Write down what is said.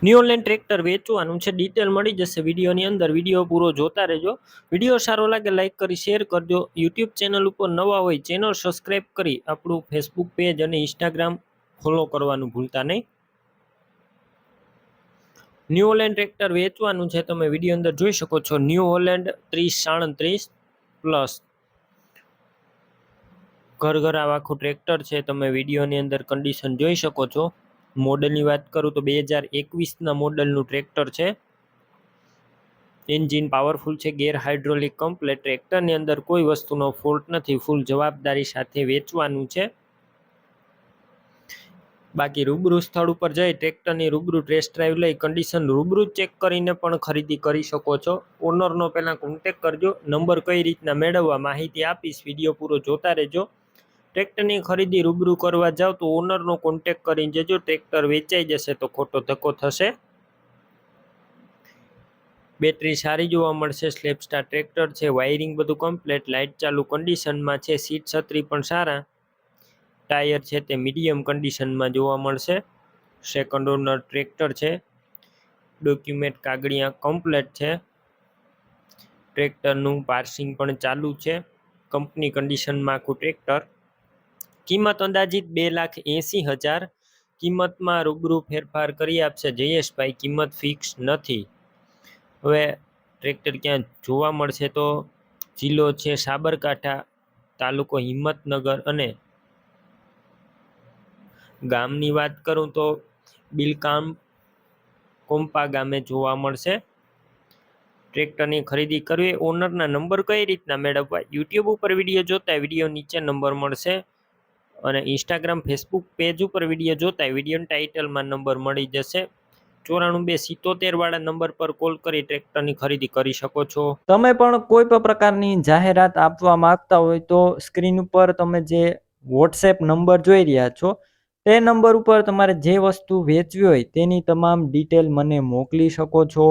ન્યુઓલેન્ડ tractor વેચવાનું છે, detail મળી જશે વિડીયોની અંદર. વિડીયો પૂરો જોતા રહેજો. વિડીયો સારો લાગે લાઈક કરી શેર કરજો. યુટ્યુબ ચેનલ ઉપર નવા હોય ચેનલ સબસ્ક્રાઈબ કરી આપણું ફેસબુક પેજ અને ઇન્સ્ટાગ્રામ ફોલો કરવાનું ભૂલતા નહીં. ન્યુઓલેન્ડ ટ્રેક્ટર વેચવાનું છે, તમે વિડીયો અંદર જોઈ શકો છો. ન્યુઓલેન્ડ 3037 પ્લસ ઘર આખું ટ્રેક્ટર છે, તમે વિડીયોની અંદર કન્ડિશન જોઈ શકો છો. મોડલની વાત કરું તો 2021ના મોડલનું ટ્રેક્ટર છે. એન્જિન પાવરફુલ છે, ગેર હાઇડ્રોલિક કમ્પ્લેટ. ટ્રેક્ટરની અંદર કોઈ વસ્તુનો ફોલ્ટ નથી. ફૂલ જવાબદારી સાથે વેચવાનું છે. બાકી રૂબરૂ સ્થળ ઉપર જઈ ટ્રેક્ટરની રૂબરૂ ટેસ્ટ ડ્રાઈવ લઈ કન્ડિશન રૂબરૂ ચેક કરીને પણ ખરીદી કરી શકો છો. ઓનરનો પહેલાં કોન્ટેક કરજો. નંબર કઈ રીતના મેળવવા માહિતી આપીશ, વિડીયો પૂરો જોતા રહેજો. ટ્રેક્ટરની ખરીદી રૂબરૂ કરવા જાવ તો ઓનરનો કોન્ટેક કરીને જજો. ટ્રેક્ટર વેચાઈ જશે તો ખોટો ધક્કો થશે. બેટરી સારી જોવા મળશે. સ્લેપ સ્ટાર ટ્રેક્ટર છે, વાયરિંગ બધું કમ્પ્લેટ, લાઇટ ચાલુ કન્ડિશનમાં છે. સીટ છત્રી પણ સારા. ટાયર છે તે મીડિયમ કન્ડિશનમાં જોવા મળશે. સેકન્ડ ઓનર ટ્રેક્ટર છે. ડોક્યુમેન્ટ કાગળિયા કમ્પ્લેટ છે. ટ્રેક્ટરનું પાર્સિંગ પણ ચાલુ છે. કંપની કન્ડિશનમાં આખું ટ્રેક્ટર. કિંમત અંદાજિત 2,80,000. કિંમતમાં રૂબરૂ ફેરફાર કરી આપશે જયેશભાઈ. કિંમત ફિક્સ નથી. હવે ટ્રેક્ટર ક્યાં જોવા મળશે તો જિલ્લો છે સાબરકાંઠા, તાલુકો હિંમતનગર અને ગામની વાત કરું તો બિલકામ કોમ્પા ગામે જોવા મળશે. ટ્રેક્ટરની ખરીદી કરવી. ઓનરના નંબર કઈ રીતના મેળવવા? યુટ્યુબ ઉપર વિડીયો જોતા વિડીયો નીચે નંબર મળશે અને ઇન્સ્ટાગ્રામ ફેસબુક પેજ ઉપર વિડીયો જોતા વિડીયોના ટાઇટલમાં નંબર મળી જશે. 94 277 વાળા નંબર પર કોલ કરી ટ્રેક્ટરની ખરીદી કરી શકો છો. તમે પણ કોઈ પણ પ્રકારની જાહેરાત આપવા માંગતા હોય તો સ્ક્રીન ઉપર તમે જે વોટ્સએપ નંબર જોઈ રહ્યા છો તે નંબર ઉપર તમારે જે વસ્તુ વેચવી હોય તેની તમામ ડિટેલ મને મોકલી શકો છો.